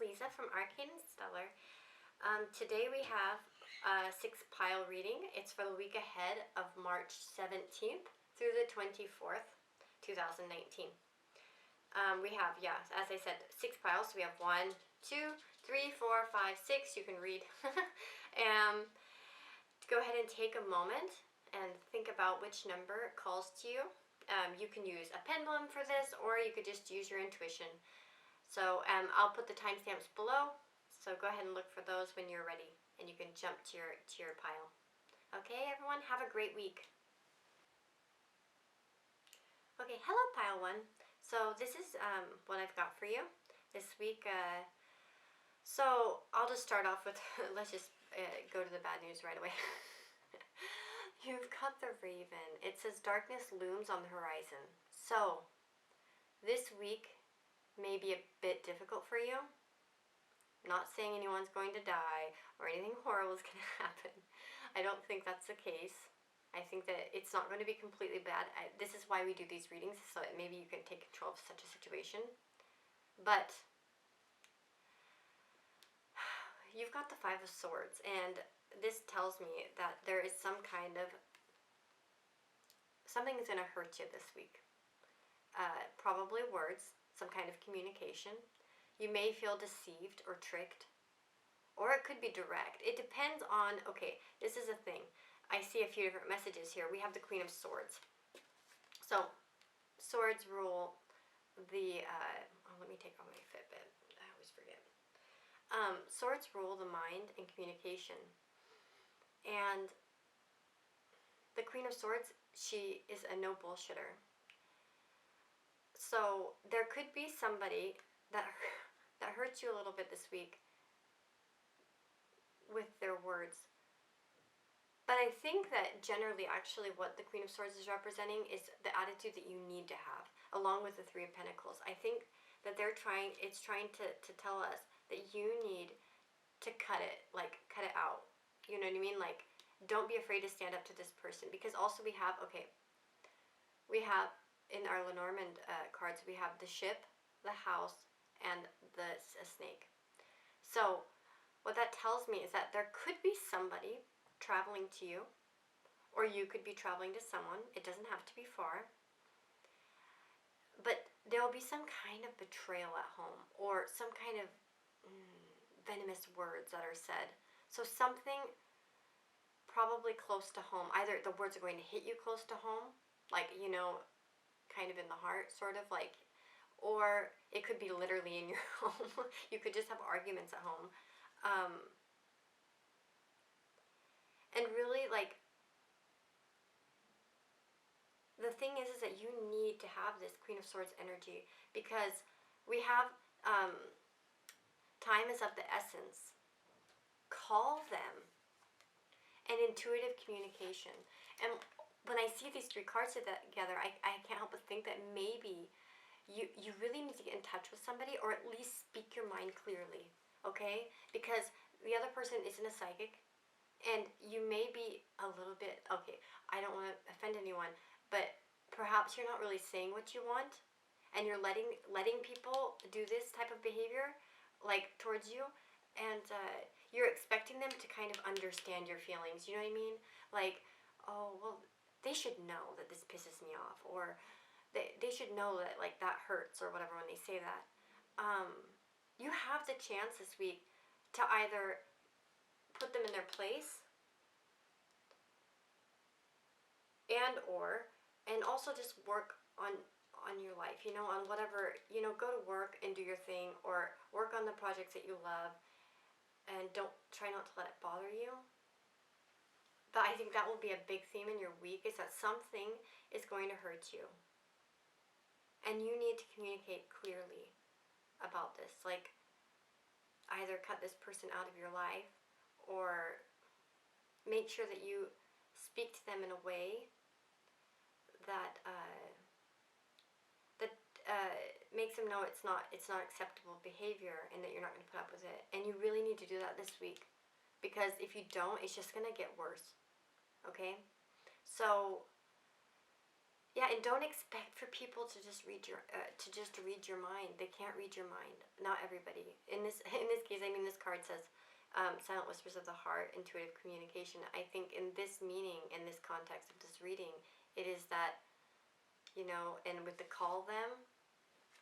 Lisa from Arcane and Stellar. Today we have a 6-pile reading. It's for the week ahead of March 17th through the 24th, 2019. We have, as I said, 6 piles. So we have 1, 2, 3, 4, 5, 6. You can read. Go ahead and take a moment and think about which number calls to you. You can use a pendulum for this, or you could just use your intuition. So I'll put the timestamps below, so go ahead and look for those when you're ready, and you can jump to your pile. Okay, everyone, have a great week. Okay, hello, pile 1. So this is what I've got for you this week. So I'll just start off with, let's just go to the bad news right away. You've got the Raven. It says darkness looms on the horizon. So this week may be a bit difficult for you. Not saying anyone's going to die or anything horrible is going to happen. I don't think that's the case. I think that it's not going to be completely bad. This is why we do these readings, so that maybe you can take control of such a situation. But you've got the 5 of Swords, and this tells me that there is some kind of, something is going to hurt you this week. Probably words. Some kind of communication. You may feel deceived or tricked, or it could be direct. It depends on, okay, this is a thing. I see a few different messages here. We have the Queen of Swords. So, swords rule the, let me take off my Fitbit. I always forget. Swords rule the mind and communication. And the Queen of Swords, she is a no bullshitter. So there could be somebody that hurts you a little bit this week with their words. But I think that generally actually what the Queen of Swords is representing is the attitude that you need to have, along with the 3 of Pentacles. I think that it's trying to tell us that you need to cut it out. You know what I mean? Like, don't be afraid to stand up to this person. Because also we have, in our Lenormand cards, we have the ship, the house, and a snake. So what that tells me is that there could be somebody traveling to you, or you could be traveling to someone. It doesn't have to be far. But there will be some kind of betrayal at home, or some kind of venomous words that are said. So something probably close to home. Either the words are going to hit you close to home, like, you know, kind of in the heart, sort of like, or it could be literally in your home. You could just have arguments at home. And really, like, the thing is that you need to have this Queen of Swords energy, because we have, time is of the essence. Call them. And intuitive communication. And when I see these 3 cards together, I can't help but think that maybe you really need to get in touch with somebody, or at least speak your mind clearly, okay? Because the other person isn't a psychic, and you may be a little bit, okay, I don't want to offend anyone, but perhaps you're not really saying what you want, and you're letting people do this type of behavior, like, towards you, and you're expecting them to kind of understand your feelings, you know what I mean? Like, oh, well, they should know that this pisses me off, or they should know that, like, that hurts, or whatever when they say that. You have the chance this week to either put them in their place, and also just work on your life, you know, on whatever, you know, go to work and do your thing, or work on the projects that you love, and try not to let it bother you. But I think that will be a big theme in your week, is that something is going to hurt you. And you need to communicate clearly about this. Like, either cut this person out of your life, or make sure that you speak to them in a way that makes them know it's not acceptable behavior, and that you're not going to put up with it. And you really need to do that this week, because if you don't, it's just going to get worse. Okay? So Yeah, and don't expect for people to just read your mind. They can't read your mind. Not everybody. In this case, I mean, this card says, "Silent whispers of the heart, intuitive communication." I think in this meaning, in this context of this reading, it is that, and with the call them,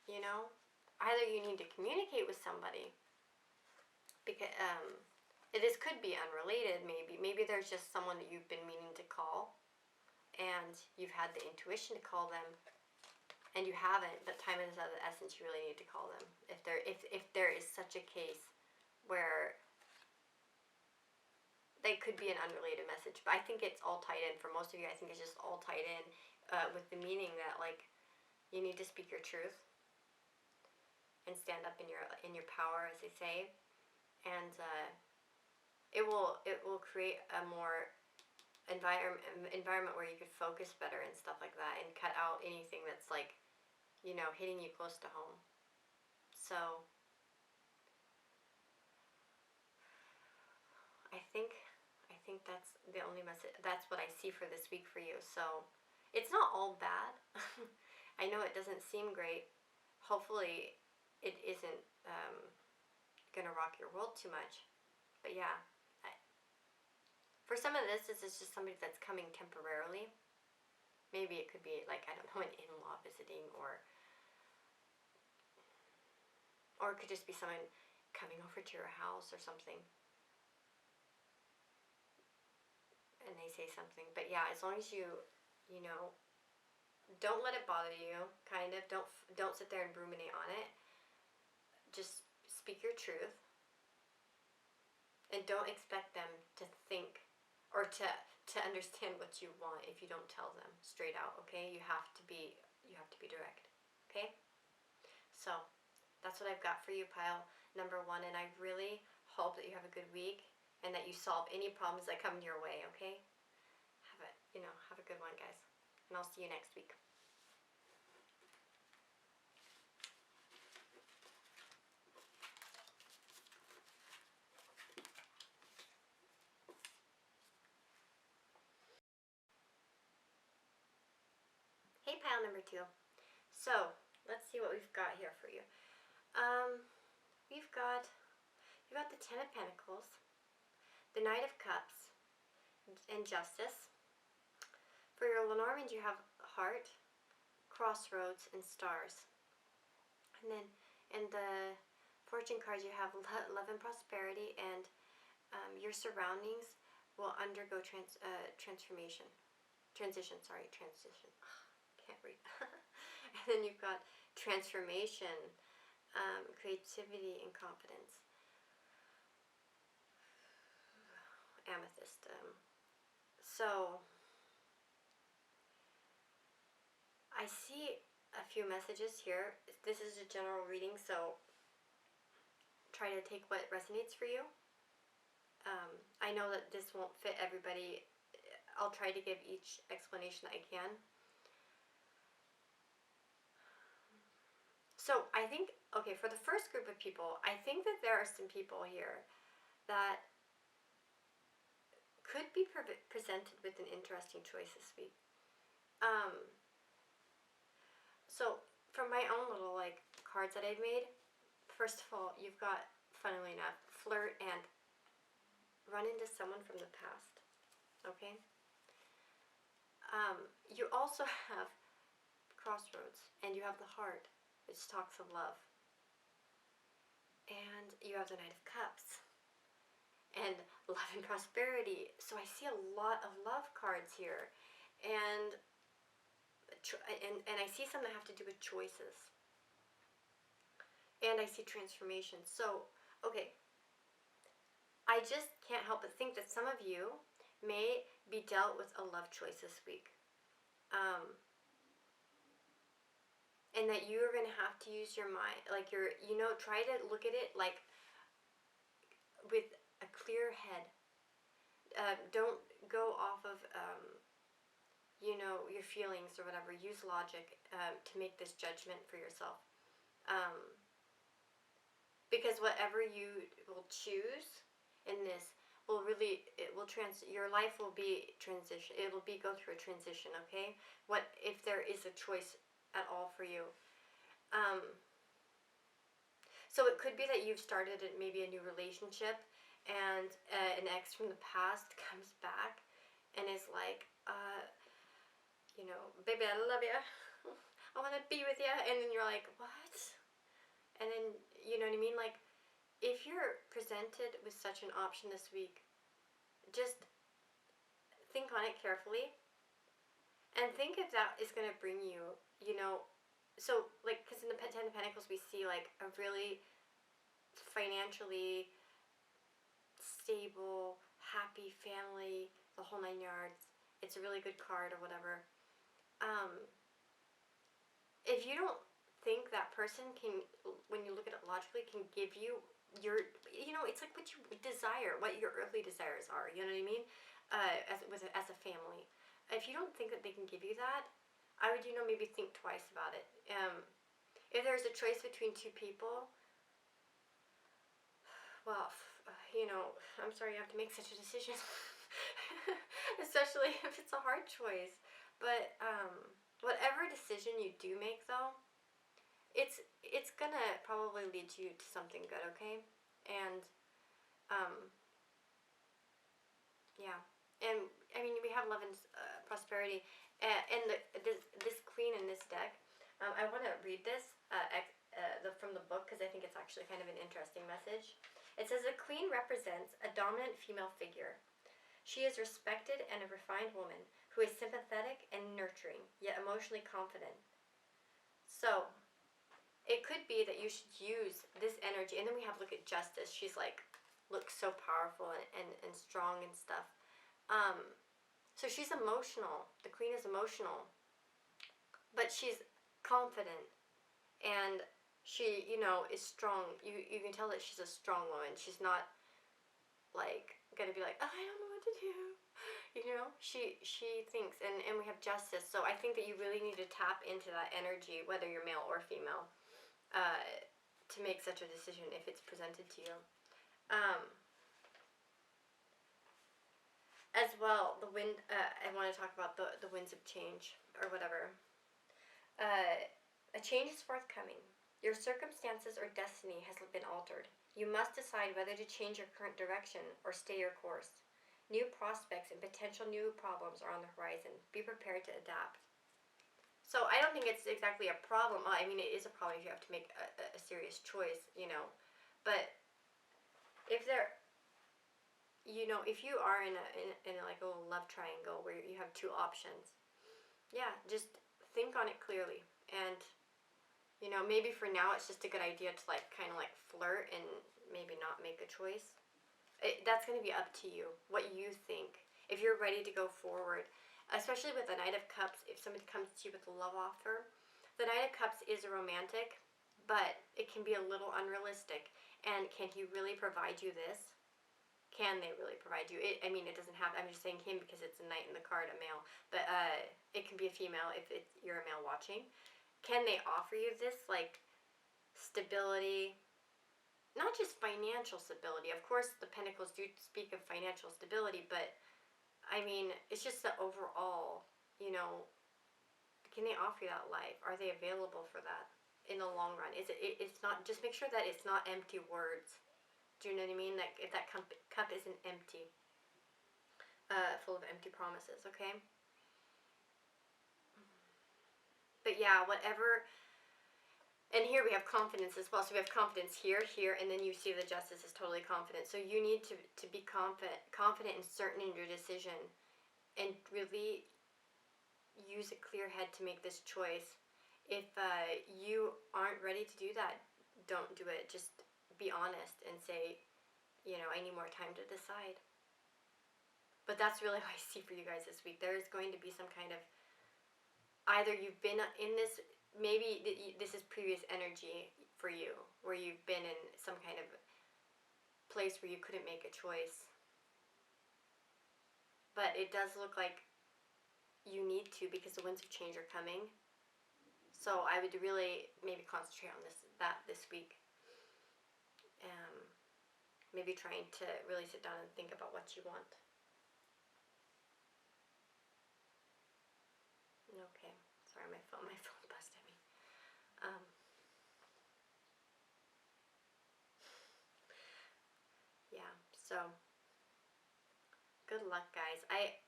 either you need to communicate with somebody because this could be unrelated. Maybe there's just someone that you've been meaning to call, and you've had the intuition to call them, and you haven't, but time is of the essence. You really need to call them if there is such a case where they could be an unrelated message. But I think it's all tied in. For most of you, I think it's just all tied in with the meaning that, like, you need to speak your truth and stand up in your power, as they say, and it will create a more environment where you could focus better and stuff like that, and cut out anything that's like, hitting you close to home. So I think that's the only message. That's what I see for this week for you. So it's not all bad. I know it doesn't seem great. Hopefully it isn't gonna rock your world too much. But yeah, for some of this is just somebody that's coming temporarily. Maybe it could be like, I don't know, an in-law visiting, or it could just be someone coming over to your house or something, and they say something. But yeah, as long as you don't let it bother you. Kind of don't sit there and ruminate on it. Just speak your truth, and don't expect them to think or to understand what you want if you don't tell them straight out. Okay, you have to be direct. Okay, so that's what I've got for you, pile number 1, and I really hope that you have a good week and that you solve any problems that come your way. Okay, have a good one, guys, and I'll see you next week. Hey, pile number 2. So let's see what we've got here for you. You've got the Ten of Pentacles, the Knight of Cups, and Justice. For your Lenormand, you have Heart, Crossroads, and Stars. And then in the Fortune cards, you have Love and Prosperity, and your surroundings will undergo transition. Can't read. And then you've got transformation, creativity, and confidence. Amethyst. So I see a few messages here. This is a general reading, so try to take what resonates for you. I know that this won't fit everybody. I'll try to give each explanation that I can. So I think, okay, for the first group of people, I think that there are some people here that could be presented with an interesting choice this week. So from my own little cards that I've made, first of all, you've got, funnily enough, flirt and run into someone from the past. Okay. You also have Crossroads, and you have the Heart, which talks of love, and you have the Knight of Cups and Love and Prosperity. So I see a lot of love cards here, and I see some that have to do with choices, and I see transformation. So okay, I just can't help but think that some of you may be dealt with a love choice this week, and that you are going to have to use your mind, try to look at it with a clear head. Don't go off of your feelings or whatever. Use logic to make this judgment for yourself, because whatever you will choose in this will really, your life will be transition. It will be go through a transition. Okay, what if there is a choice at all for you? So it could be that you've started maybe a new relationship, and an ex from the past comes back and is like, baby, I love you. I want to be with you. And then you're like, what? And then, you know what I mean? Like, if you're presented with such an option this week, just think on it carefully and think if that is going to bring you, so, like, because in the Ten of Pentacles we see, like, a really financially stable, happy family, the whole 9 yards. It's a really good card or whatever. If you don't think that person can, when you look at it logically, can give you it's like what you desire, what your earthly desires are. You know what I mean? As a family, if you don't think that they can give you that, I would maybe think twice about it. If there's a choice between two people, well, I'm sorry you have to make such a decision, especially if it's a hard choice. But whatever decision you do make, though, it's gonna probably lead you to something good, okay? And yeah, and I mean we have love and prosperity, and this queen in this deck. I want to read this from the book because I think it's actually kind of an interesting message. It says a queen represents a dominant female figure. She is respected and a refined woman who is sympathetic and nurturing, yet emotionally confident. So it could be that you should use this energy. And then we have, look at Justice. She's like, looks so powerful and strong and stuff. So she's emotional. The queen is emotional, but she's confident, and she, is strong. You can tell that she's a strong woman. She's not like gonna be like, oh, I don't know what to do. She thinks, and we have Justice. So I think that you really need to tap into that energy, whether you're male or female, to make such a decision if it's presented to you. As well, the wind. I want to talk about the winds of change or whatever. A change is forthcoming. Your circumstances or destiny has been altered. You must decide whether to change your current direction or stay your course. New prospects and potential new problems are on the horizon. Be prepared to adapt. So I don't think it's exactly a problem. Well, I mean, it is a problem if you have to make a serious choice, But if there, if you are in a like a little love triangle where you have two options, yeah, just think on it clearly. And maybe for now it's just a good idea to like kind of like flirt and maybe not make a choice. That's going to be up to you, what you think. If you're ready to go forward, especially with the Knight of Cups, if somebody comes to you with a love offer, the Knight of Cups is a romantic, but it can be a little unrealistic. And can he really provide you this? Can they really provide you? It doesn't have, I'm just saying him because it's a knight in the card, a male. But it can be a female if you're a male watching. Can they offer you this, like, stability? Not just financial stability. Of course, the Pentacles do speak of financial stability, but, I mean, it's just the overall, can they offer you that life? Are they available for that in the long run? It's not, just make sure that it's not empty words. Do you know what I mean? Like, if that cup isn't empty, full of empty promises, okay? But yeah, whatever. And here we have confidence as well. So we have confidence here, and then you see the Justice is totally confident. So you need to be confident and certain in your decision, and really use a clear head to make this choice. If you aren't ready to do that, don't do it. Just be honest and say, I need more time to decide. But that's really what I see for you guys this week. There is going to be some kind of, either you've been in this, maybe this is previous energy for you, where you've been in some kind of place where you couldn't make a choice. But it does look like you need to, because the winds of change are coming. So I would really maybe concentrate on this week. maybe trying to really sit down and think about what you want. Okay, sorry, my phone buzzed at me. Yeah, so good luck, guys. I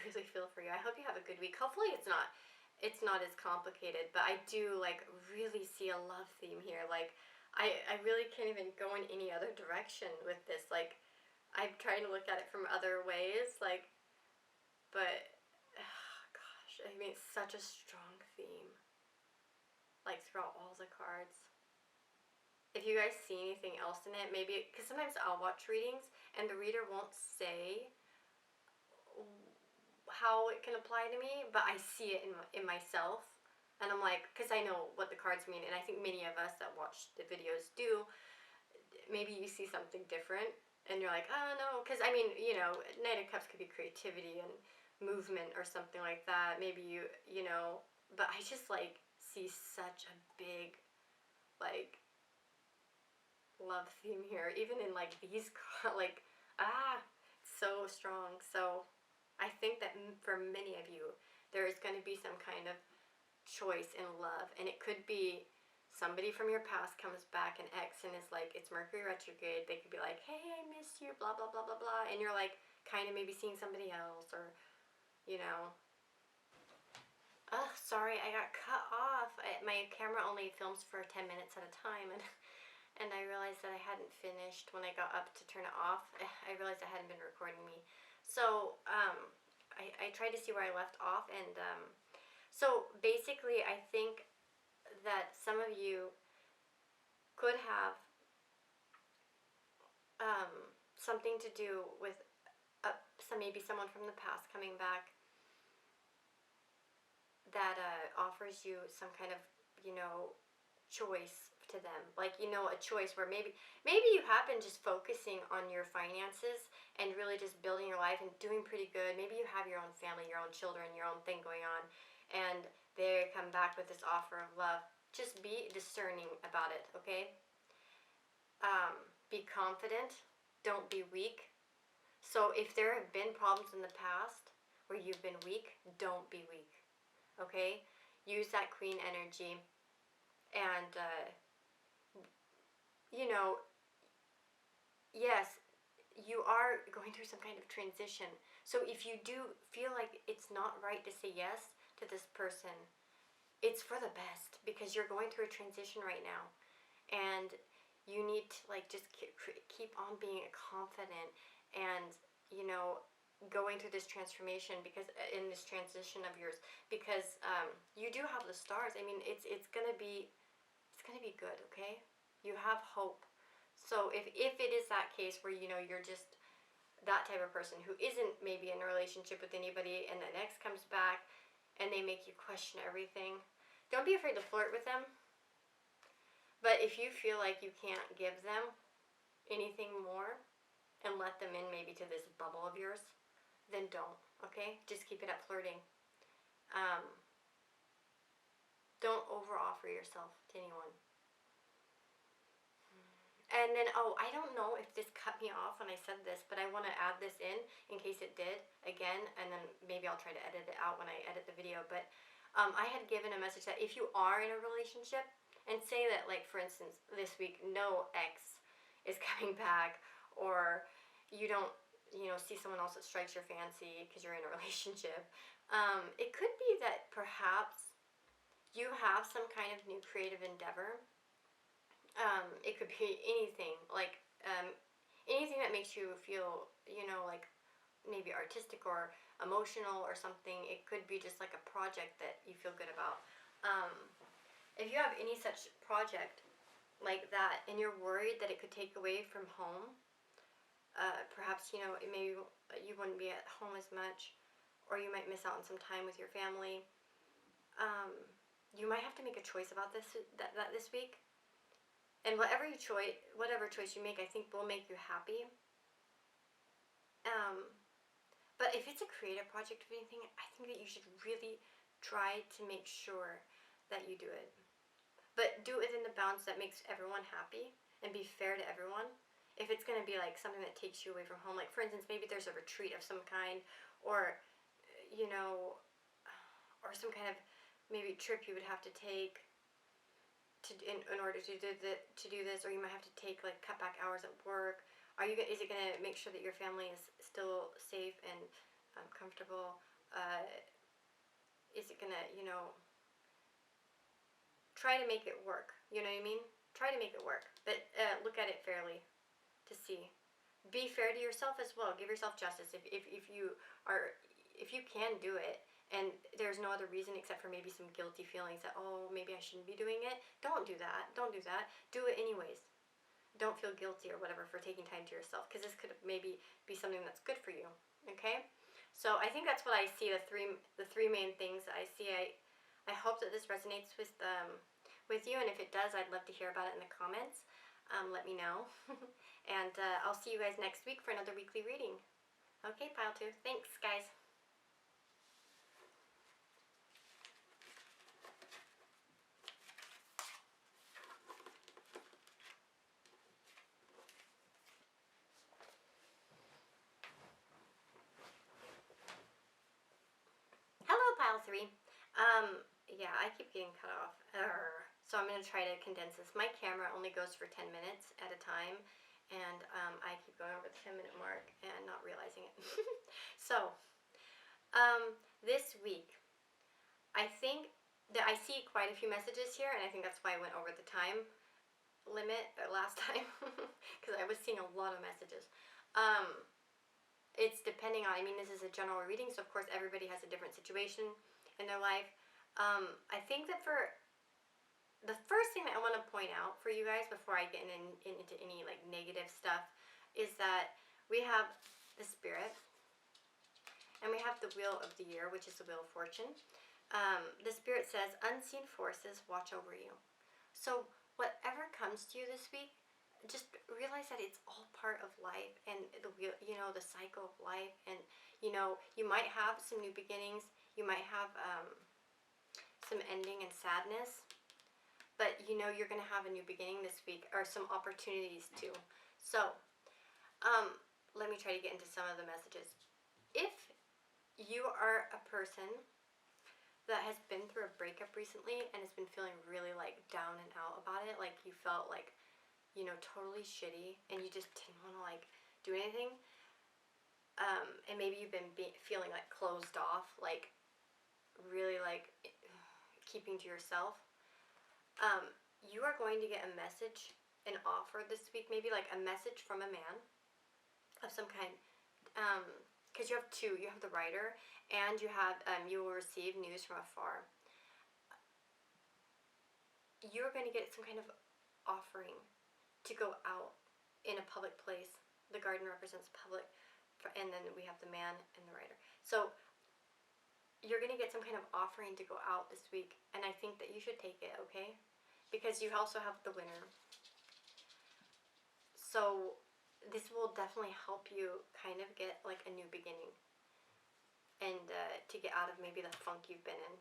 really feel for you. I hope you have a good week. Hopefully it's not as complicated, but I do like really see a love theme here. Like I really can't even go in any other direction with this. Like I'm trying to look at it from other ways, like, but gosh, I mean it's such a strong theme, like throughout all the cards. If you guys see anything else in it, maybe, because sometimes I'll watch readings and the reader won't say how it can apply to me, but I see it in myself. And I'm like, because I know what the cards mean, and I think many of us that watch the videos do. Maybe you see something different, and you're like, oh no, because I mean, Knight of Cups could be creativity and movement or something like that. Maybe but I just like see such a big, like, love theme here, even in like these, like, so strong. So I think that for many of you, there is going to be some kind of choice in love, and it could be somebody from your past comes back, an ex, and is like, it's Mercury retrograde. They could be like, hey, I miss you, blah blah blah blah blah, and you're like kind of maybe seeing somebody else, or oh, sorry, I got cut off. My camera only films for 10 minutes at a time, and I realized that I hadn't finished when I got up to turn it off. I realized I hadn't been recording me. So I tried to see where I left off, and so basically I think that some of you could have something to do with maybe someone from the past coming back that offers you some kind of choice to them, like a choice where maybe you have been just focusing on your finances and really just building your life and doing pretty good. Maybe you have your own family, your own children, your own thing going on, and they come back with this offer of love. Just be discerning about it, okay? Be confident, don't be weak. So if there have been problems in the past where you've been weak, don't be weak, okay? Use that queen energy, and yes, you are going through some kind of transition. So if you do feel like it's not right to say yes to this person, it's for the best, because you're going through a transition right now, and you need to like just keep on being confident and going through this transformation, because in this transition of yours, because you do have the stars. I mean, it's gonna be good, okay? You have hope. So if it is that case where you're just that type of person who isn't maybe in a relationship with anybody, and the next comes back and they make you question everything, don't be afraid to flirt with them. But if you feel like you can't give them anything more and let them in maybe to this bubble of yours, then don't, okay? Just keep it at flirting. Don't over offer yourself to anyone. And then, I don't know if this cut me off when I said this, but I want to add this in case it did again, and then maybe I'll try to edit it out when I edit the video. But I had given a message that if you are in a relationship, and say that, like, for instance, this week no ex is coming back, or you don't see someone else that strikes your fancy because you're in a relationship, it could be that perhaps you have some kind of new creative endeavor. It could be anything, like anything that makes you feel, like maybe artistic or emotional or something. It could be just like a project that you feel good about. If you have any such project like that and you're worried that it could take away from home, perhaps, maybe you wouldn't be at home as much, or you might miss out on some time with your family. You might have to make a choice about this week. And whatever choice you make, I think will make you happy. But if it's a creative project or anything, I think that you should really try to make sure that you do it. But do it in the bounds that makes everyone happy and be fair to everyone. if it's going to be like something that takes you away from home, like for instance, maybe there's a retreat of some kind, or you know, or some kind of maybe trip you would have to take in order to do this, or you might have to take like cut back hours at work. Is it going to make sure that your family is still safe and comfortable? Is it going to, try to make it work? You know what I mean? Try to make it work, but look at it fairly to see. Be fair to yourself as well. Give yourself justice. If you can do it, and there's no other reason except for maybe some guilty feelings that, oh, maybe I shouldn't be doing it. Don't do that. Don't do that. Do it anyways. Don't feel guilty or whatever for taking time to yourself, because this could maybe be something that's good for you. Okay? So I think that's what I see. The three main things that I see. I hope that this resonates with you, and if it does, I'd love to hear about it in the comments. Let me know. And I'll see you guys next week for another weekly reading. Okay, Pile 2. Thanks, guys. Hello, Pile 3. Yeah, I keep getting cut off. So I'm going to try to condense this. My camera only goes for 10 minutes at a time, and I keep going over the 10-minute mark and not realizing it. So, this week, I think that I see quite a few messages here, and I think that's why I went over the time limit last time, because I was seeing a lot of messages. It's depending on, this is a general reading, so of course everybody has a different situation in their life. I think that for the first thing that I want to point out for you guys before I get into any like negative stuff is that we have the Spirit, and we have the Wheel of the Year, which is the Wheel of Fortune. The Spirit says, unseen forces watch over you. So whatever comes to you this week, just realize that it's all part of life, and the wheel, the cycle of life, and you might have some new beginnings, you might have some ending and sadness, but you're going to have a new beginning this week, or some opportunities too. So let me try to get into some of the messages. If you are a person that has been through a breakup recently and has been feeling really like down and out about it, like you felt like totally shitty, and you just didn't want to like do anything, and maybe you've been feeling like closed off, like really like keeping to yourself, you are going to get a message, an offer this week, maybe like a message from a man of some kind, because you have two. You have the Rider, and you have you will receive news from afar. You're going to get some kind of offering to go out in a public place. The garden represents public, and then we have the man and the Rider. So you're going to get some kind of offering to go out this week, and I think that you should take it, okay? Because you also have the Winner. So this will definitely help you kind of get like a new beginning, and to get out of maybe the funk you've been in.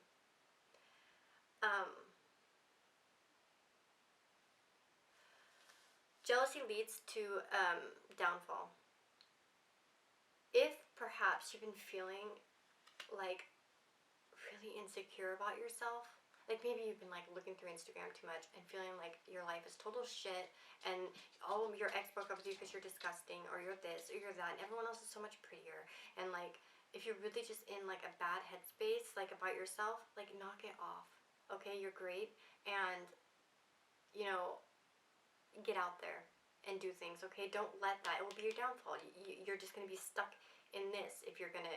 Jealousy leads to downfall. If perhaps you've been feeling like really insecure about yourself, like maybe you've been like looking through Instagram too much and feeling like your life is total shit, and all of your ex broke up with you because you're disgusting, or you're this or you're that, and everyone else is so much prettier, and like if you're really just in like a bad headspace like about yourself, like knock it off, okay? You're great, and get out there and do things, okay? Don't let that, it will be your downfall. You're just going to be stuck in this if you're going to,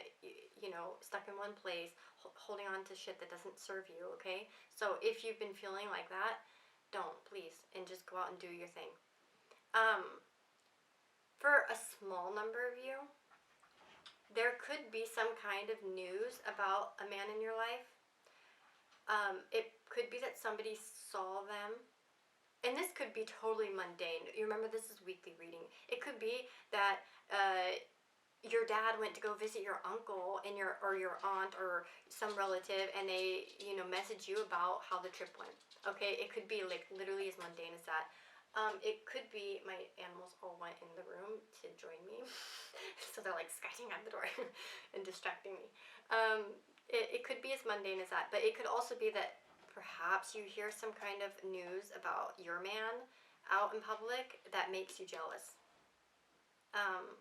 stuck in one place, holding on to shit that doesn't serve you, okay? So if you've been feeling like that, don't, please, and just go out and do your thing. For a small number of you, there could be some kind of news about a man in your life. It could be that somebody saw them. And this could be totally mundane. You remember, this is weekly reading. It could be that your dad went to go visit your uncle and your aunt or some relative, and they message you about how the trip went. Okay, it could be like literally as mundane as that. It could be my animals all went in the room to join me. So they're like scratching at the door and distracting me. It could be as mundane as that, but it could also be that perhaps you hear some kind of news about your man out in public that makes you jealous. Um,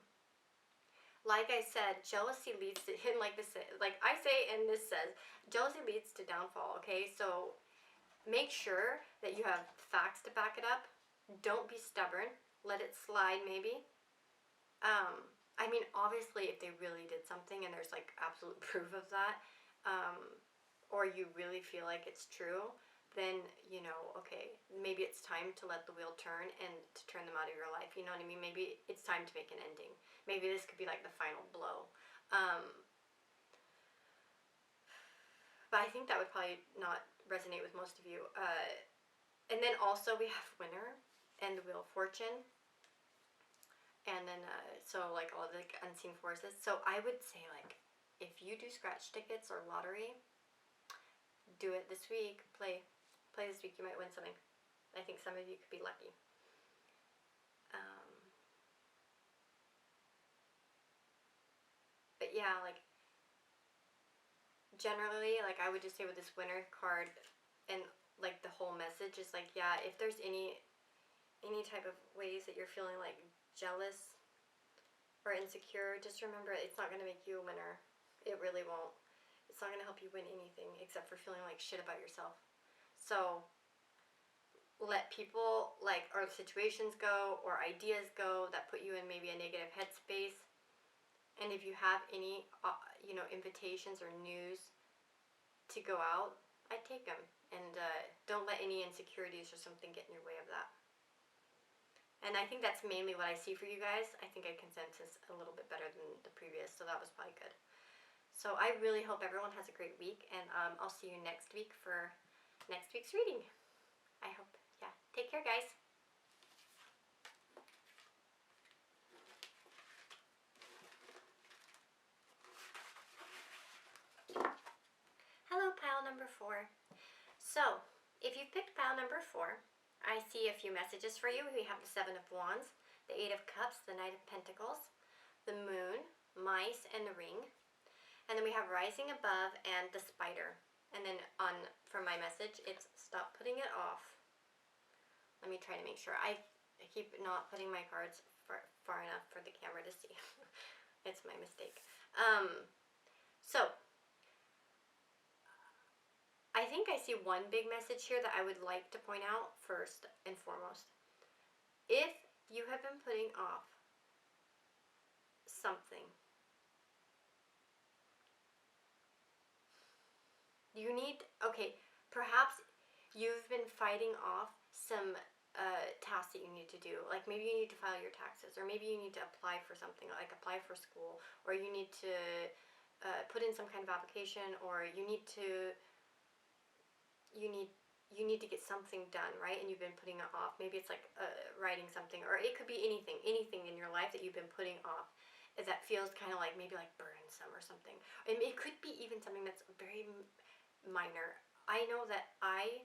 like I said, jealousy leads to, and like this, like I say, and this says, jealousy leads to downfall. Okay, so make sure that you have facts to back it up. Don't be stubborn. Let it slide, maybe. I mean, obviously, if they really did something and there's like absolute proof of that, um, or you really feel like it's true, then okay, maybe it's time to let the wheel turn and to turn them out of your life. You know what I mean? Maybe it's time to make an ending. Maybe this could be like the final blow. Um, but I think that would probably not resonate with most of you. And then also we have winner and the wheel of fortune. And then, so like all the unseen forces. So I would say, like, if you do scratch tickets or lottery, do it this week. Play this week. You might win something. I think some of you could be lucky. But yeah, like generally, like I would just say with this winner card, and like the whole message is like, yeah, if there's any type of ways that you're feeling like jealous or insecure, just remember it's not going to make you a winner. It really won't. It's not going to help you win anything except for feeling like shit about yourself. So let people like or situations go or ideas go that put you in maybe a negative headspace. And if you have any invitations or news to go out, I take them. And don't let any insecurities or something get in your way of that. And I think that's mainly what I see for you guys. I think I consensus a little bit better than the previous, so that was probably good. So I really hope everyone has a great week, and I'll see you next week for next week's reading. I hope. Yeah. Take care, guys. Hello, pile number 4. So, if you've picked pile number 4, I see a few messages for you. We have the 7 of Wands, the 8 of Cups, the Knight of Pentacles, the Moon, Mice, and the Ring. And then we have Rising Above and the Spider. And then for my message, it's stop putting it off. Let me try to make sure. I keep not putting my cards far enough for the camera to see. It's my mistake. So, I think I see one big message here that I would like to point out first and foremost. If you have been putting off something, you need, perhaps you've been fighting off some tasks that you need to do. Like maybe you need to file your taxes, or maybe you need to apply for something, like apply for school, or you need to put in some kind of application, or you need to get something done, right? And you've been putting it off. Maybe it's like writing something, or it could be anything in your life that you've been putting off that feels kind of like maybe like burdensome or something. And it could be even something that's very minor. I know that I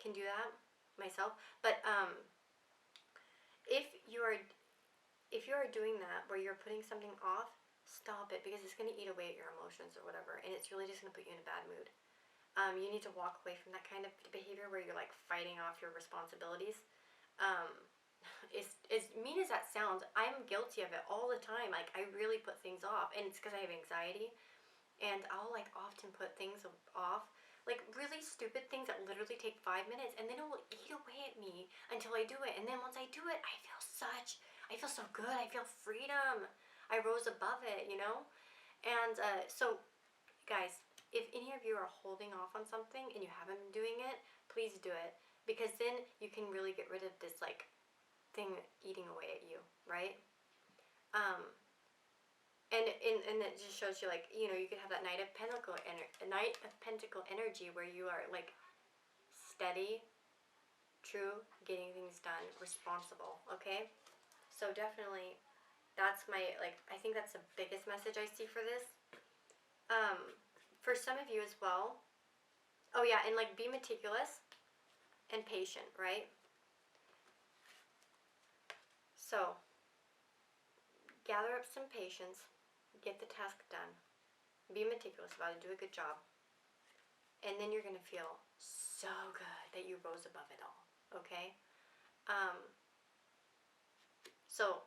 can do that myself, but if you are doing that where you're putting something off, stop it, because it's going to eat away at your emotions or whatever, and it's really just going to put you in a bad mood. You need to walk away from that kind of behavior where you're like fighting off your responsibilities. As mean as that sounds, I'm guilty of it all the time. Like I really put things off, and it's because I have anxiety, and I'll like often put things off, like really stupid things that literally take 5 minutes, and then it will eat away at me until I do it. And then once I do it, I feel so good. I feel freedom. I rose above it, And so, guys, if any of you are holding off on something and you haven't been doing it, please do it, because then you can really get rid of this like thing eating away at you, right? And it just shows you like you could have that Knight of Pentacle energy where you are like steady, true, getting things done, responsible. Okay, so definitely that's my I think that's the biggest message I see for this. For some of you as well. Oh yeah, and like be meticulous. and patient, right? So, gather up some patience, get the task done, be meticulous about it, do a good job, and then you're going to feel so good that you rose above it all, okay? So,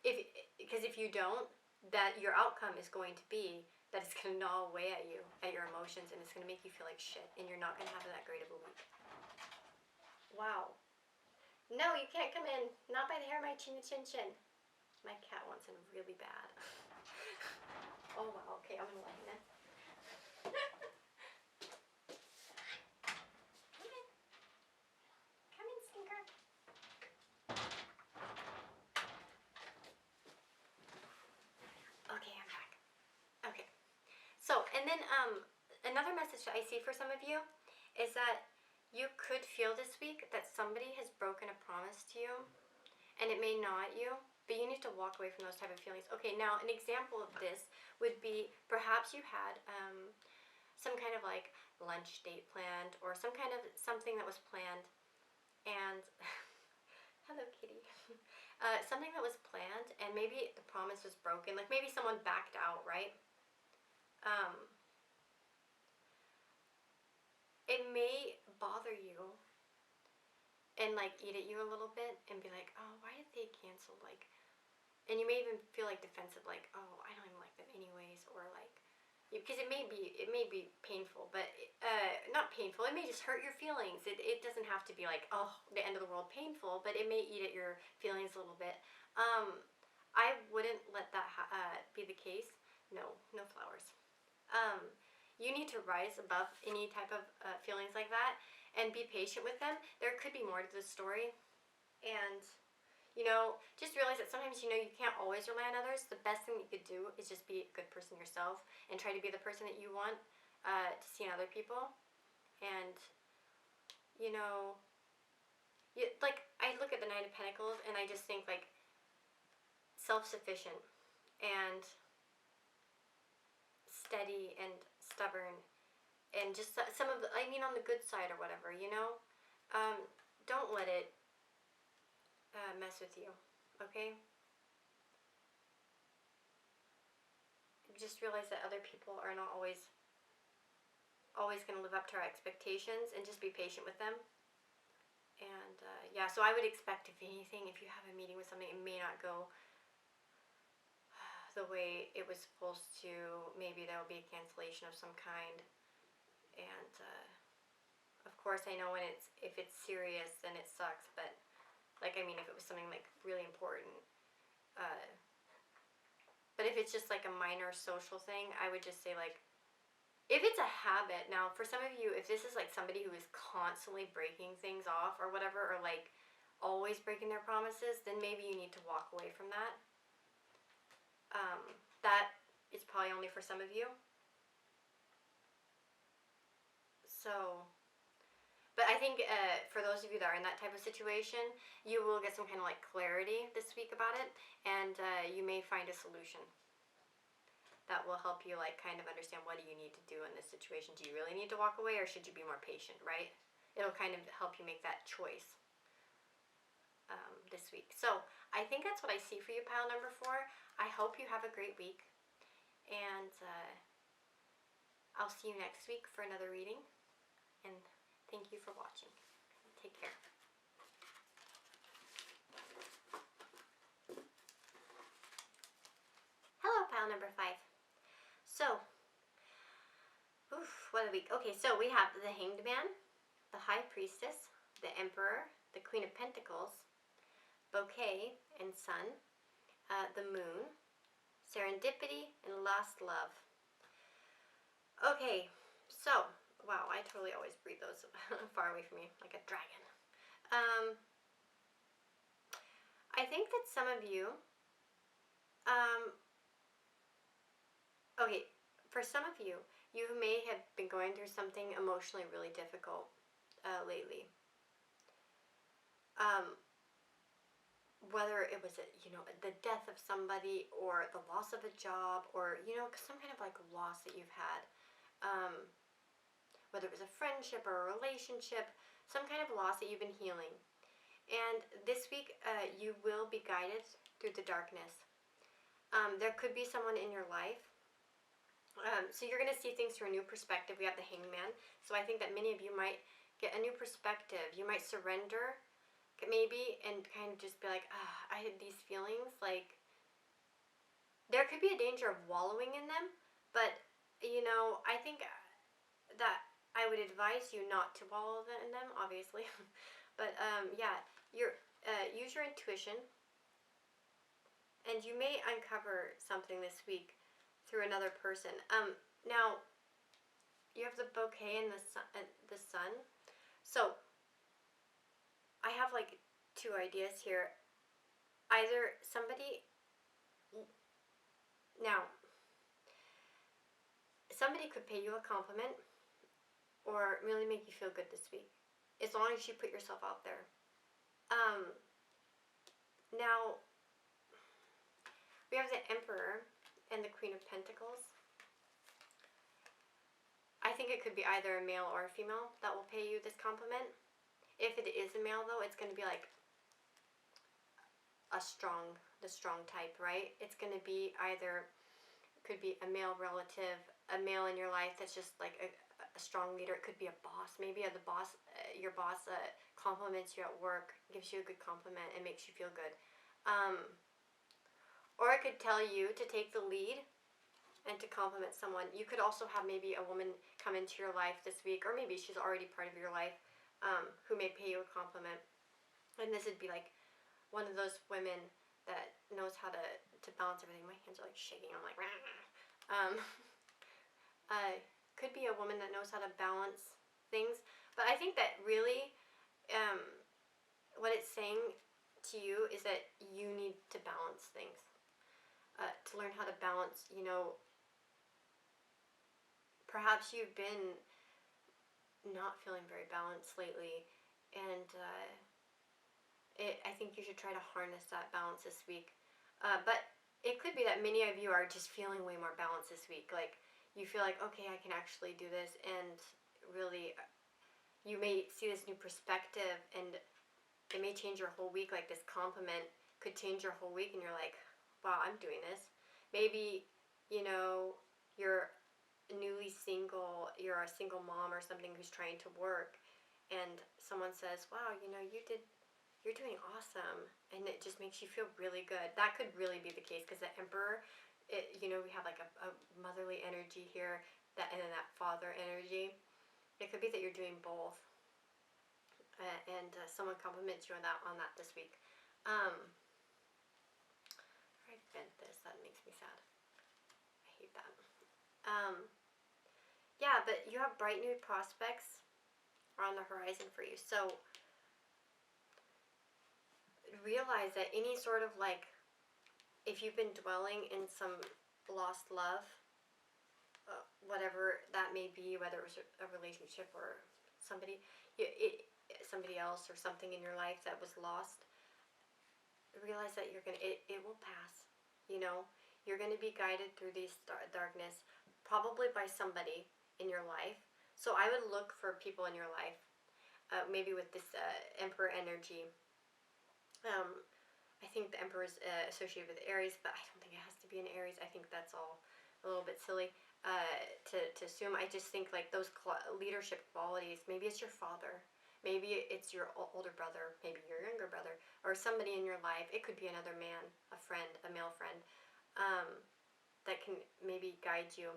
because if you don't, that your outcome is going to be that it's going to gnaw away at you, at your emotions, and it's going to make you feel like shit, and you're not going to have that great of a week. Wow. No, you can't come in. Not by the hair of my chin chin chin. My cat wants in really bad. Oh wow, okay, I'm gonna let him in. Come in. Come in, stinker. Okay, I'm back. Okay. So, and then another message that I see for some of you is that you could feel this week that somebody has broken a promise to you, and it may gnaw at you, but you need to walk away from those type of feelings. Okay, now an example of this would be perhaps you had some kind of like lunch date planned, or some kind of something that was planned, and hello kitty. Something that was planned, and maybe the promise was broken, like maybe someone backed out, right? It may bother you and like eat at you a little bit and be like, oh, why did they cancel? Like, and you may even feel like defensive, like, oh, I don't even like them anyways, or like, because it may be painful, but not painful. It may just hurt your feelings. It doesn't have to be like, oh, the end of the world painful, but it may eat at your feelings a little bit. I wouldn't let that be the case. No flowers. You need to rise above any type of feelings like that and be patient with them. There could be more to the story, and just realize that sometimes you can't always rely on others. The best thing that you could do is just be a good person yourself and try to be the person that you want to see in other people. And like I look at the Nine of Pentacles and I just think like self-sufficient and steady and stubborn, and just some of the, on the good side or whatever, don't let it mess with you, okay? Just realize that other people are not always going to live up to our expectations, and just be patient with them. And yeah, so I would expect, if anything, if you have a meeting with somebody, it may not go the way it was supposed to. Maybe there will be a cancellation of some kind. And of course, I know if it's serious, then it sucks. But if it was something like really important, but if it's just like a minor social thing, I would just say like, if it's a habit. Now, for some of you, if this is like somebody who is constantly breaking things off or whatever, or like always breaking their promises, then maybe you need to walk away from that. That is probably only for some of you. So, but I think for those of you that are in that type of situation, you will get some kind of like clarity this week about it, and you may find a solution that will help you like kind of understand, what do you need to do in this situation? Do you really need to walk away, or should you be more patient, right? It'll kind of help you make that choice this week. So I think that's what I see for you, pile number 4. I hope you have a great week, and I'll see you next week for another reading, and thank you for watching. Take care. Hello, pile number 5. So, what a week. Okay, so we have the Hanged Man, the High Priestess, the Emperor, the Queen of Pentacles, Bouquet and Sun, the Moon, Serendipity, and Lost Love. Okay, so, wow, I totally always breathe those far away from me, like a dragon. I think that some of you, okay, for some of you, you may have been going through something emotionally really difficult lately. Whether it was the death of somebody, or the loss of a job, or some kind of like loss that you've had, whether it was a friendship or a relationship, some kind of loss that you've been healing. And this week, you will be guided through the darkness. There could be someone in your life. So you're going to see things through a new perspective. We have the Hangman. So I think that many of you might get a new perspective. You might surrender, maybe, and kind of just be like, I had these feelings. Like, there could be a danger of wallowing in them. But, I think that I would advise you not to wallow in them, obviously. But, use your intuition. And you may uncover something this week through another person. Now, you have the bouquet and the sun. So, I have like two ideas here. Either somebody could pay you a compliment or really make you feel good this week, as long as you put yourself out there. Now, we have the Emperor and the Queen of Pentacles. I think it could be either a male or a female that will pay you this compliment. If it is a male, though, it's going to be like the strong type, right? It's going to be either, could be a male relative, a male in your life that's just like a strong leader. It could be a boss. Maybe your boss compliments you at work, gives you a good compliment, and makes you feel good. Or it could tell you to take the lead and to compliment someone. You could also have maybe a woman come into your life this week, or maybe she's already part of your life, who may pay you a compliment. And this would be like one of those women that knows how to balance everything. My hands are like shaking. I'm like, could be a woman that knows how to balance things. But I think that really, what it's saying to you is that you need to balance things. To learn how to balance, perhaps you've been not feeling very balanced lately, and I think you should try to harness that balance this week. But it could be that many of you are just feeling way more balanced this week. Like, you feel like, okay, I can actually do this, and really, you may see this new perspective, and it may change your whole week. Like, this compliment could change your whole week, and you're like, wow, I'm doing this. Maybe, you're newly single, you're a single mom or something who's trying to work, and someone says, wow, you're doing awesome, and it just makes you feel really good. That could really be the case, because the Emperor, we have like a motherly energy here, and then that father energy. It could be that you're doing both, and someone compliments you on that this week. I bent this. That makes me sad. I hate that. But you have bright new prospects are on the horizon for you. So realize that any sort of if you've been dwelling in some lost love, whatever that may be, whether it was a relationship or somebody else or something in your life that was lost, realize that it will pass. You're going to be guided through these darkness, probably by somebody in your life. So I would look for people in your life, maybe with this Emperor energy. I think the Emperor is associated with Aries, but I don't think it has to be an Aries. I think that's all a little bit silly to assume. I just think like those leadership qualities, maybe it's your father, maybe it's your older brother, maybe your younger brother, or somebody in your life. It could be another man, a friend, a male friend, that can maybe guide you.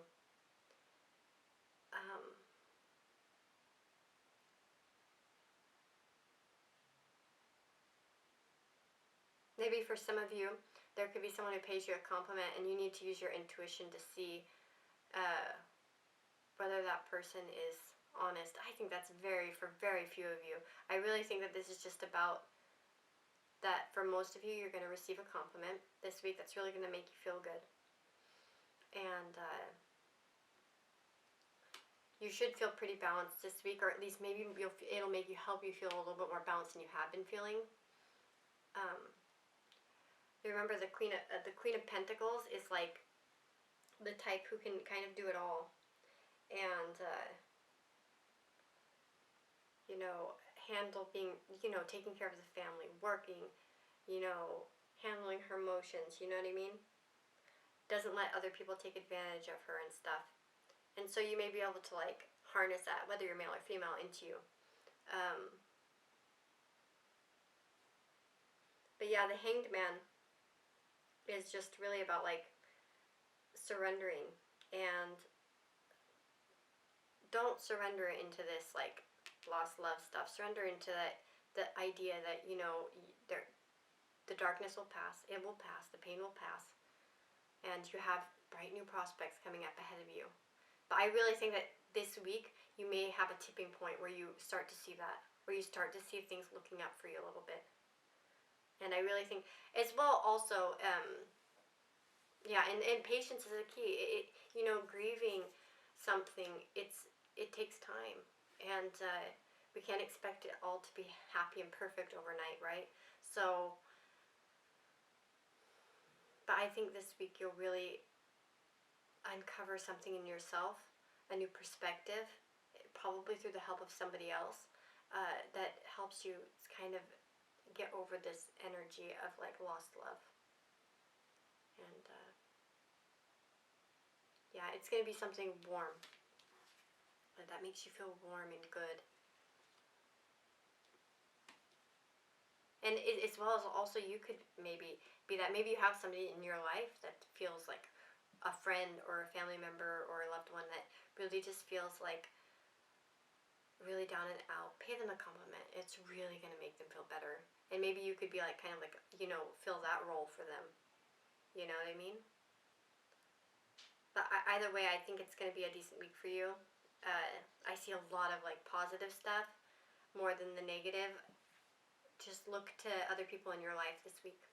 Maybe for some of you, there could be someone who pays you a compliment, and you need to use your intuition to see whether that person is honest. I think that's for very few of you. I really think that this is just about that for most of you, you're going to receive a compliment this week that's really going to make you feel good. And you should feel pretty balanced this week, or at least maybe it'll help you feel a little bit more balanced than you have been feeling. Remember, the Queen of Pentacles is like the type who can kind of do it all, and handle being, taking care of the family, working, handling her emotions, you know what I mean? Doesn't let other people take advantage of her and stuff. And so you may be able to like harness that, whether you're male or female, into you. But yeah, the Hanged Man is just really about like surrendering, and don't surrender into this like lost love stuff. Surrender into the idea that the darkness will pass, it will pass, the pain will pass, and you have bright new prospects coming up ahead of you. But I really think that this week you may have a tipping point where you start to see that, where you start to see things looking up for you a little bit. And I really think, as well, also, and patience is a key. Grieving something, it takes time, and we can't expect it all to be happy and perfect overnight, right? So, but I think this week you'll really uncover something in yourself, a new perspective, probably through the help of somebody else, that helps you kind of get over this energy of like lost love. And it's going to be something warm, that makes you feel warm and good. And as well as also, you could maybe be that. Maybe you have somebody in your life that feels like a friend or a family member or a loved one that really just feels like really down and out. Pay them a compliment. It's really going to make them feel better. And maybe you could be like, kind of like, fill that role for them. You know what I mean? But either way, I think it's going to be a decent week for you. I see a lot of like positive stuff more than the negative. Just look to other people in your life this week.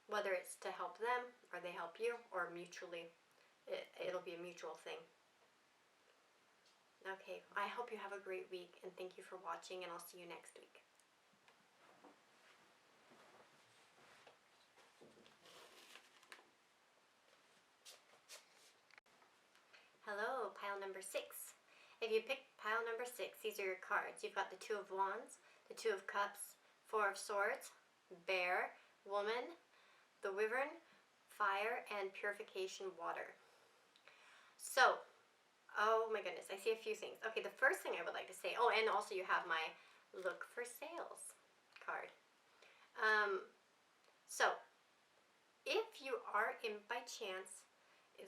Whether it's to help them or they help you, or mutually. It'll be a mutual thing. Okay, I hope you have a great week, and thank you for watching, and I'll see you next week. Hello, pile number 6. If you picked pile number 6, these are your cards. You've got the Two of Wands, the Two of Cups, Four of Swords, Bear, Woman, the Wyvern, Fire, and Purification Water. So, oh my goodness, I see a few things. Okay, the first thing I would like to say, and also you have my Look for Sales card. So, if you are in by chance,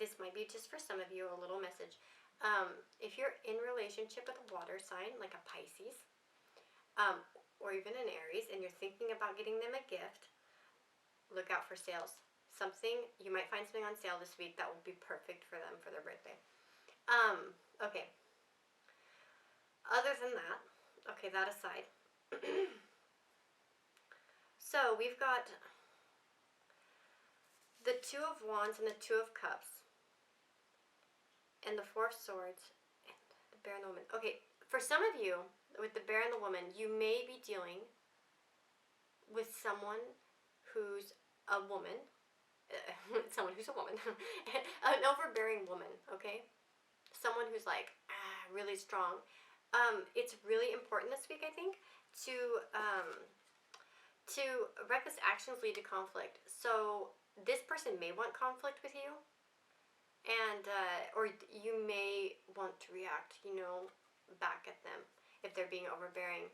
this might be just for some of you, a little message. If you're in relationship with a water sign, like a Pisces, or even an Aries, and you're thinking about getting them a gift, look out for sales. You might find something on sale this week that will be perfect for them for their birthday. Okay. Other than that, okay, that aside. So we've got the Two of Wands and the Two of Cups, and the Four of Swords, and the Bear and the Woman. Okay, for some of you, with the Bear and the Woman, you may be dealing with someone who's a woman, an overbearing woman, okay? Someone who's like, really strong. It's really important this week, I think, to reckless actions lead to conflict. So this person may want conflict with you, and or you may want to react, back at them if they're being overbearing.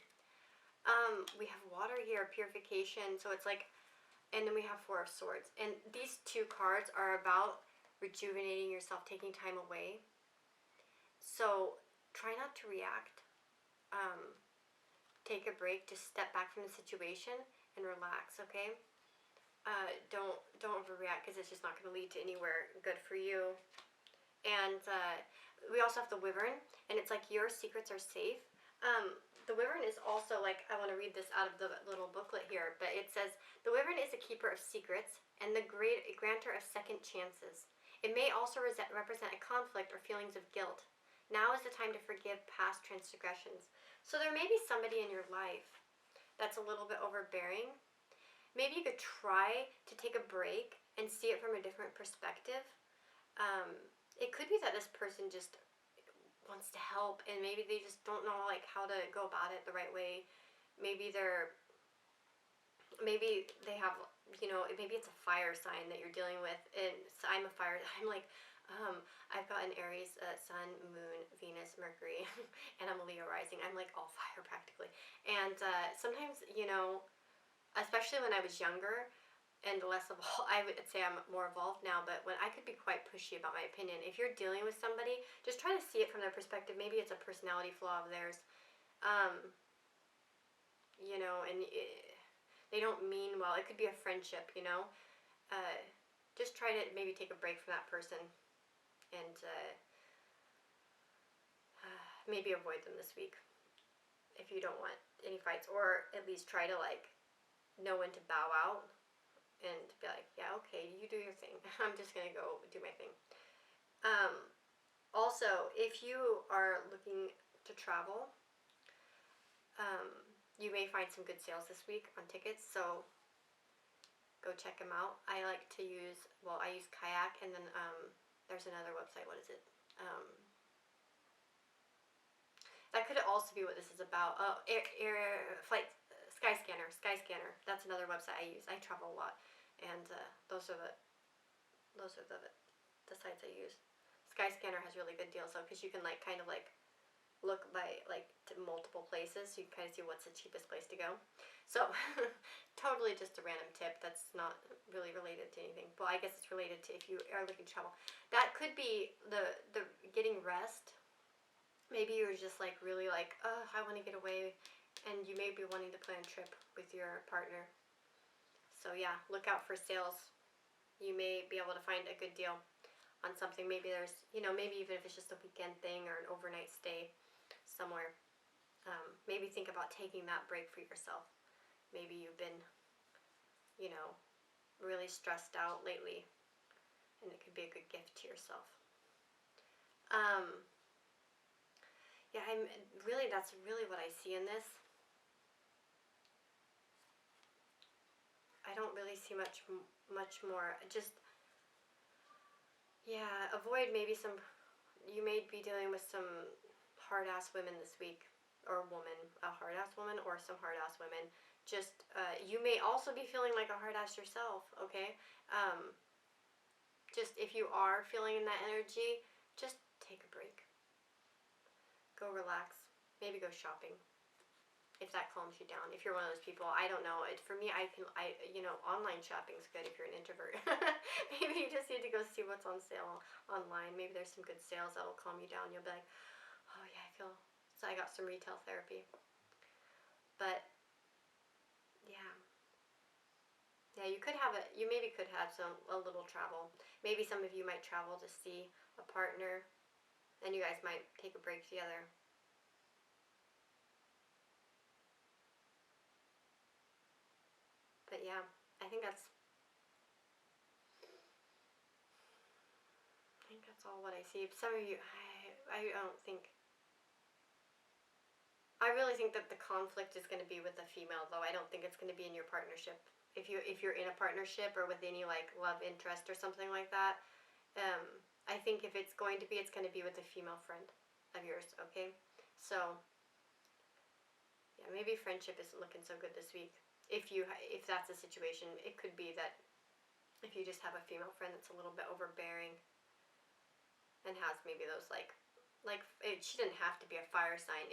We have water here, purification, so it's like, and then we have Four of Swords. And these two cards are about rejuvenating yourself, taking time away. So try not to react. Take a break, just step back from the situation and relax, okay? Don't overreact, because it's just not going to lead to anywhere good for you. And we also have the Wyvern, and it's like your secrets are safe. The Wyvern is also like, I want to read this out of the little booklet here, but it says, the Wyvern is a keeper of secrets and the great granter of second chances. It may also represent a conflict or feelings of guilt. Now is the time to forgive past transgressions. So there may be somebody in your life that's a little bit overbearing. Maybe you could try to take a break and see it from a different perspective. It could be that this person just wants to help, and maybe they just don't know like how to go about it the right way. Maybe maybe they have, maybe it's a fire sign that you're dealing with, and so I'm a fire. I'm like, I've got an Aries Sun, Moon, Venus, Mercury, and I'm a Leo rising. I'm like all fire practically, and sometimes, especially when I was younger and less evolved, I would say I'm more evolved now, but when I could be quite pushy about my opinion. If you're dealing with somebody, just try to see it from their perspective. Maybe it's a personality flaw of theirs, um, and they don't mean well. It could be a friendship, uh, just try to maybe take a break from that person, and maybe avoid them this week if you don't want any fights, or at least try to like know when to bow out and be like, yeah, okay, you do your thing. I'm just gonna go do my thing. Um, Also, if you are looking to travel, um, you may find some good sales this week on tickets, so go check them out. I like to use, I use Kayak, and then there's another website. What is it? That could also be what this is about. Oh, flight Skyscanner. Skyscanner. That's another website I use. I travel a lot, and those are the sites I use. Skyscanner has really good deals though, because you can like kind of like look by like to multiple places, so you can kind of see what's the cheapest place to go. So totally just a random tip that's not really related to anything. Well, I guess it's related to if you are looking to travel. That could be the getting rest. Maybe you're just like really like, oh, I want to get away, and you may be wanting to plan a trip with your partner. So yeah, look out for sales. You may be able to find a good deal on something. Maybe there's, maybe even if it's just a weekend thing or an overnight stay somewhere. Maybe think about taking that break for yourself. Maybe you've been, really stressed out lately, and it could be a good gift to yourself. Yeah, that's really what I see in this. I don't really see much more. Just, yeah, avoid maybe you may be dealing with some hard-ass women this week, or a hard-ass woman, or some hard-ass women. Just, you may also be feeling like a hard-ass yourself, okay? Just, if you are feeling in that energy, just take a break. Go relax. Maybe go shopping, if that calms you down. If you're one of those people, I don't know. For me, online shopping's good if you're an introvert. Maybe you just need to go see what's on sale online. Maybe there's some good sales that'll calm you down. You'll be like, oh yeah, so I got some retail therapy. But yeah, you maybe could have a little travel. Maybe some of you might travel to see a partner, and you guys might take a break together. But yeah, I think that's all what I see. Some of you, I don't think. I really think that the conflict is going to be with the female, though. I don't think it's going to be in your partnership. If you're in a partnership or with any like love interest or something like that, I think if it's going to be, it's going to be with a female friend of yours. Okay, so yeah, maybe friendship isn't looking so good this week. If that's a situation, it could be that if you just have a female friend that's a little bit overbearing and has maybe those she didn't have to be a fire sign.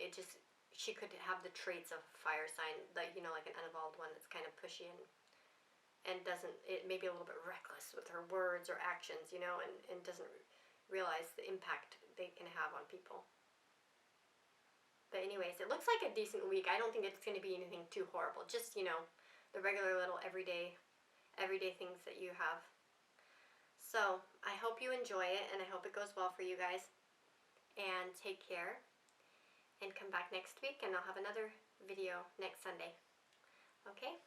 She could have the traits of fire sign, like like an unevolved one that's kind of pushy and doesn't, it may be a little bit reckless with her words or actions, and doesn't realize the impact they can have on people. But anyways, it looks like a decent week. I don't think it's going to be anything too horrible. Just, the regular little everyday things that you have. So, I hope you enjoy it, and I hope it goes well for you guys. And take care. And come back next week, and I'll have another video next Sunday. Okay?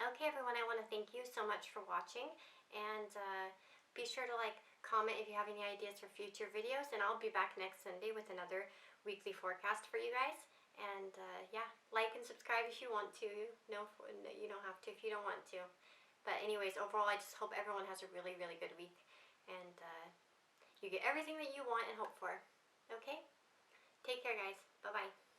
Okay, everyone, I want to thank you so much for watching. And be sure to comment if you have any ideas for future videos. And I'll be back next Sunday with another weekly forecast for you guys. And yeah, like and subscribe if you want to. No, you don't have to if you don't want to. But anyways, overall, I just hope everyone has a really, really good week. And you get everything that you want and hope for. Okay? Take care, guys. Bye-bye.